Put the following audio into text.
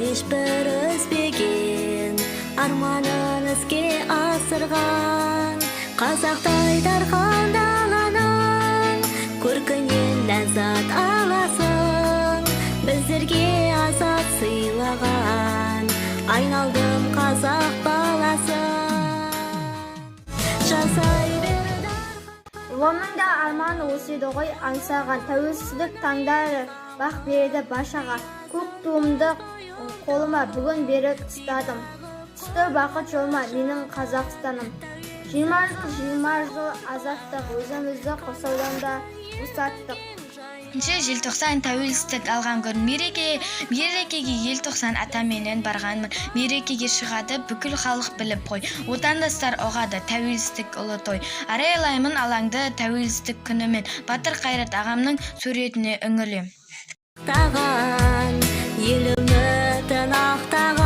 ешбір үзбеген, арманын іске асырған, қазақтай дархан даланың көркінен ләззат аласың. Біздерге азат сыйлаған, айналдым қазақ баласы. Жасай берді Ұлымның да арманы осы еді ғой, аңсаған тәуелсіздік таңдары бақ берді башаға. Көк туымды қолыма бүгін берік ұстадым. Түсті бақыт жолыма менің Қазақстаным. 20 жыл азаттық, өзімізді қоршаудан босаттық. Желтоқсан тәуелсіздік алған күн. Мерекеге желтоқсан атаменен барғанмын. Мерекеге шығады бүкіл халық біліп қой. Отандастар оғады тәуелсіздік ұлы той. Арайлаймын алаңды тәуелсіздік күнімен. Батыр Қайрат ағамның суретіне үңілем. Таған, ел үмітін ақтаған.